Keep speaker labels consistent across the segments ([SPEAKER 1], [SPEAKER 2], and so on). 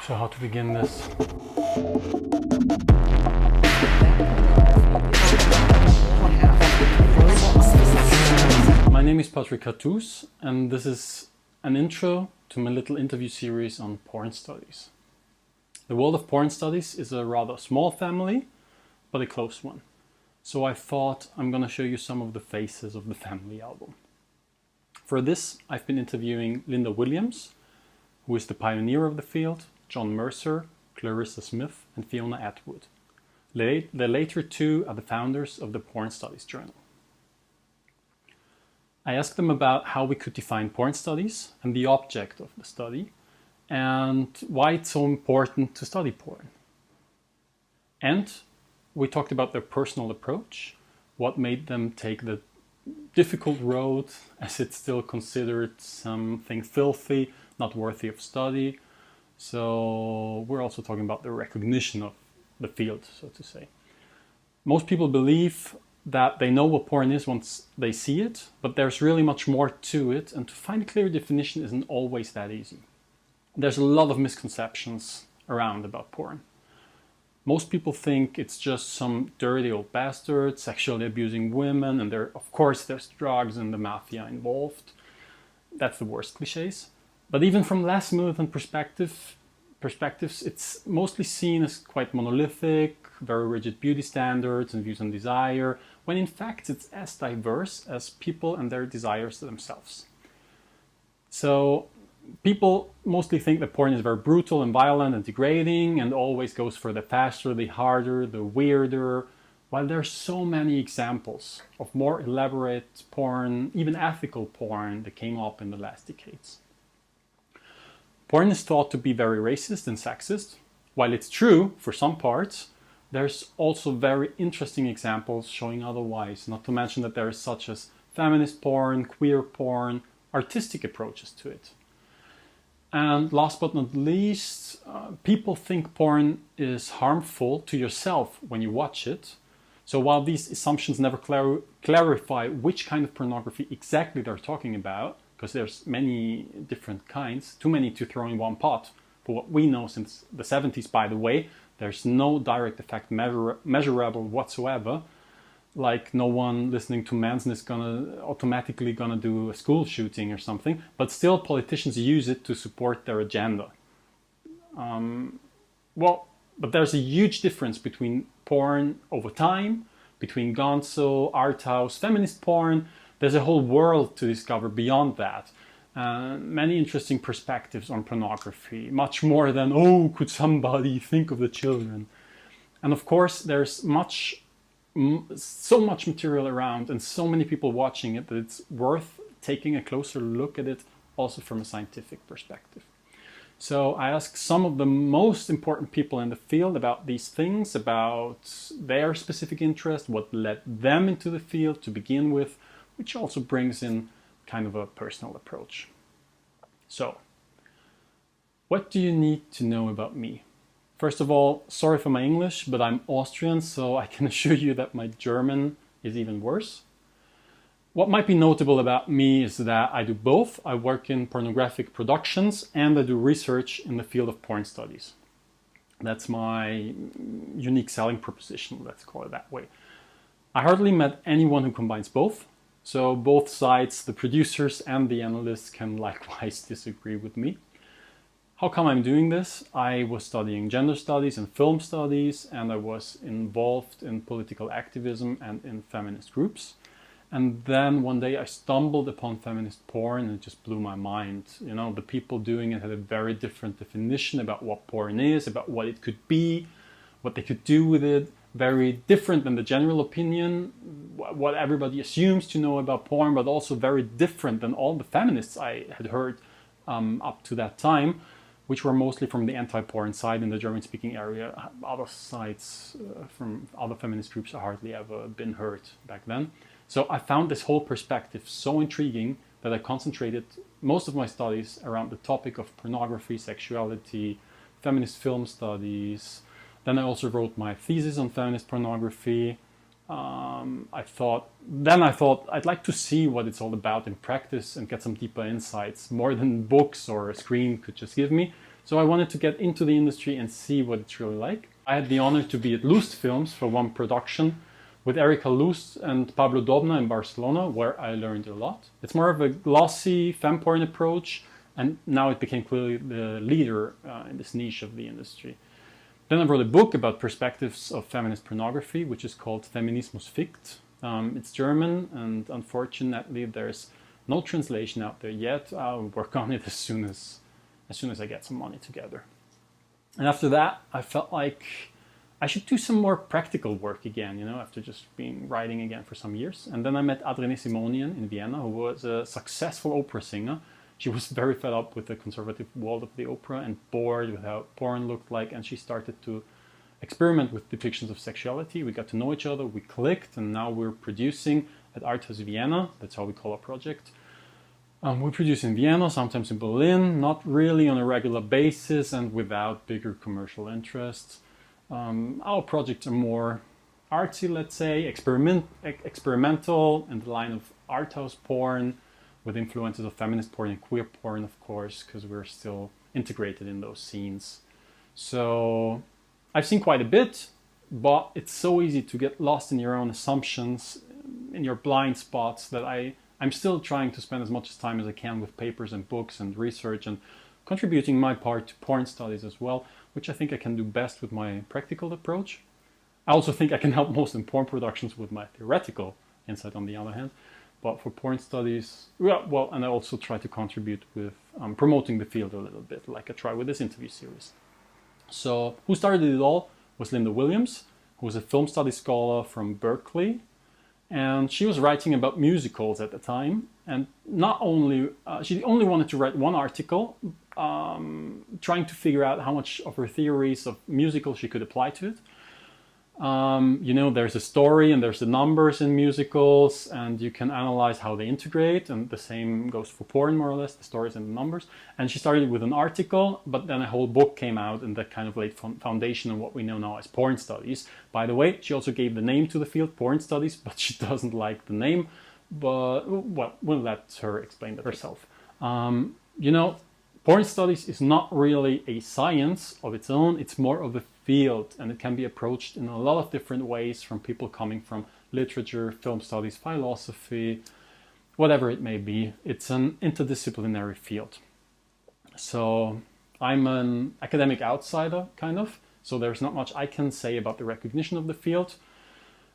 [SPEAKER 1] So how to begin this? My name is Patrick Catuz, and this is an intro to my little interview series on porn studies. The world of porn studies is a rather small family, but a close one. So I thought I'm going to show you some of the faces of the family album. For this, I've been interviewing Linda Williams, who is the pioneer of the field, John Mercer, Clarissa Smith, and Fiona Atwood. The later two are the founders of the Porn Studies Journal. I asked them about how we could define porn studies and the object of the study, and why it's so important to study porn. And we talked about their personal approach, what made them take the difficult road, as it's still considered something filthy, not worthy of study. So we're also talking about the recognition of the field, so to say. Most people believe that they know what porn is once they see it, but there's really much more to it, and to find a clear definition isn't always that easy. There's a lot of misconceptions around about porn. Most people think it's just some dirty old bastard sexually abusing women, and of course there's drugs and the mafia involved. That's the worst cliches. But even from less militant perspectives, it's mostly seen as quite monolithic, very rigid beauty standards and views on desire, when in fact it's as diverse as people and their desires themselves. So people mostly think that porn is very brutal and violent and degrading and always goes for the faster, the harder, the weirder, while there are so many examples of more elaborate porn, even ethical porn, that came up in the last decades. Porn is thought to be very racist and sexist. While it's true for some parts, there's also very interesting examples showing otherwise, not to mention that there is such as feminist porn, queer porn, artistic approaches to it. And last but not least, people think porn is harmful to yourself when you watch it. So while these assumptions never clarify which kind of pornography exactly they're talking about, because there's many different kinds, too many to throw in one pot. For what we know since the 70s, by the way, there's no direct effect measurable whatsoever. Like no one listening to Manson is automatically gonna do a school shooting or something, but still politicians use it to support their agenda. But there's a huge difference between porn over time, between gonzo, art house, feminist porn. There's a whole world to discover beyond that. Many interesting perspectives on pornography, much more than, oh, could somebody think of the children? And of course, there's so much material around and so many people watching it that it's worth taking a closer look at it also from a scientific perspective. So I asked some of the most important people in the field about these things, about their specific interest, what led them into the field to begin with, which also brings in kind of a personal approach. So, what do you need to know about me? First of all, sorry for my English, but I'm Austrian, so I can assure you that my German is even worse. What might be notable about me is that I do both. I work in pornographic productions and I do research in the field of porn studies. That's my unique selling proposition, let's call it that way. I hardly met anyone who combines both. So both sides, the producers and the analysts, can likewise disagree with me. How come I'm doing this? I was studying gender studies and film studies, and I was involved in political activism and in feminist groups. And then one day I stumbled upon feminist porn and it just blew my mind. You know, the people doing it had a very different definition about what porn is, about what it could be, what they could do with it. Very different than the general opinion, what everybody assumes to know about porn, but also very different than all the feminists I had heard up to that time, which were mostly from the anti-porn side in the German-speaking area. Other sides from other feminist groups have hardly ever been heard back then. So I found this whole perspective so intriguing that I concentrated most of my studies around the topic of pornography, sexuality, feminist film studies. Then I also wrote my thesis on feminist pornography. I thought I'd like to see what it's all about in practice and get some deeper insights, more than books or a screen could just give me. So I wanted to get into the industry and see what it's really like. I had the honor to be at Lust Films for one production with Erika Lust and Pablo Dobna in Barcelona, where I learned a lot. It's more of a glossy femme-porn approach, and now it became clearly the leader in this niche of the industry. Then I wrote a book about perspectives of feminist pornography, which is called Feminismus fickt. It's German, and unfortunately there's no translation out there yet. I'll work on it as soon as I get some money together. And after that, I felt like I should do some more practical work again, after just being writing again for some years. And then I met Adrienne Simonian in Vienna, who was a successful opera singer. She was very fed up with the conservative world of the opera and bored with how porn looked like, and she started to experiment with depictions of sexuality. We got to know each other, we clicked, and now we're producing at Arthouse Vienna. That's how we call our project. We produce in Vienna, sometimes in Berlin, not really on a regular basis and without bigger commercial interests. Our projects are more artsy, let's say, experimental, in the line of arthouse porn, with influences of feminist porn and queer porn, of course, because we're still integrated in those scenes. So I've seen quite a bit, but it's so easy to get lost in your own assumptions, in your blind spots, that I'm still trying to spend as much time as I can with papers and books and research and contributing my part to porn studies as well, which I think I can do best with my practical approach. I also think I can help most in porn productions with my theoretical insight on the other hand. But for porn studies, well, and I also try to contribute with promoting the field a little bit, like I try with this interview series. So who started it all was Linda Williams, who was a film studies scholar from Berkeley. And she was writing about musicals at the time. And she only wanted to write one article, trying to figure out how much of her theories of musicals she could apply to it. There's a story and there's the numbers in musicals, and you can analyze how they integrate, and the same goes for porn, more or less, the stories and the numbers. And she started with an article, but then a whole book came out, and that kind of laid foundation on what we know now as porn studies. By the way, she also gave the name to the field, porn studies, but she doesn't like the name, but well, we'll let her explain that herself. Porn studies is not really a science of its own, it's more of a field, and it can be approached in a lot of different ways from people coming from literature, film studies, philosophy, whatever it may be. It's an interdisciplinary field. So I'm an academic outsider, kind of, so there's not much I can say about the recognition of the field,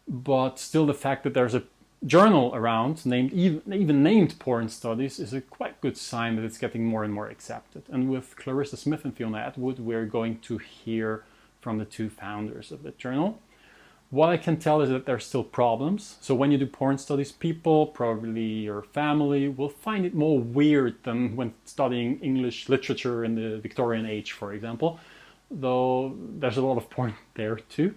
[SPEAKER 1] but still the fact that there's a journal around even named Porn Studies is a quite good sign that it's getting more and more accepted. And with Clarissa Smith and Fiona Atwood, we're going to hear from the two founders of the journal. What I can tell is that there's still problems. So when you do porn studies, people, probably your family, will find it more weird than when studying English literature in the Victorian age, for example, though there's a lot of porn there too.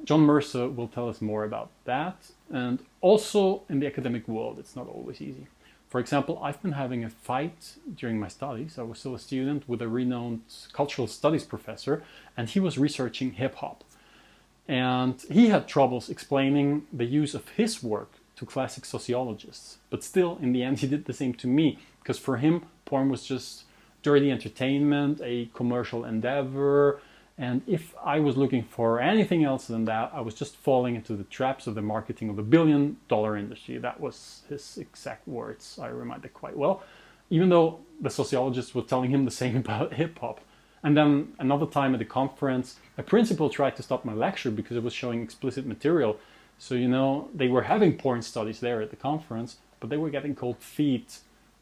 [SPEAKER 1] John Mercer will tell us more about that. And also in the academic world, it's not always easy. For example, I've been having a fight during my studies. I was still a student with a renowned cultural studies professor, and he was researching hip hop. And he had troubles explaining the use of his work to classic sociologists. But still, in the end, he did the same to me, because for him, porn was just dirty entertainment, a commercial endeavor. And if I was looking for anything else than that, I was just falling into the traps of the marketing of a billion-dollar industry. That was his exact words, I remember quite well, even though the sociologists were telling him the same about hip-hop. And then another time at the conference, a principal tried to stop my lecture because it was showing explicit material. So, they were having porn studies there at the conference, but they were getting cold feet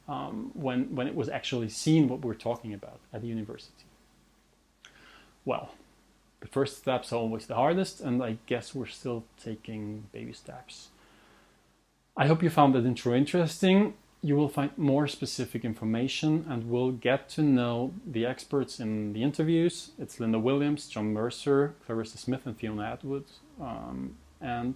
[SPEAKER 1] when it was actually seen what we're talking about at the university. Well, the first steps are always the hardest, and I guess we're still taking baby steps. I hope you found that intro interesting. You will find more specific information and will get to know the experts in the interviews. It's Linda Williams, John Mercer, Clarissa Smith, and Fiona Atwood. And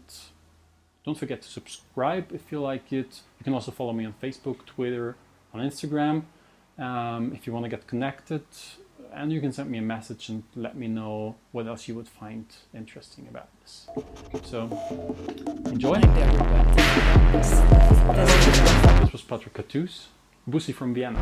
[SPEAKER 1] don't forget to subscribe if you like it. You can also follow me on Facebook, Twitter, on Instagram if you want to get connected. And you can send me a message and let me know what else you would find interesting about this. So, enjoy. This was Patrick Catuz, Bussi from Vienna.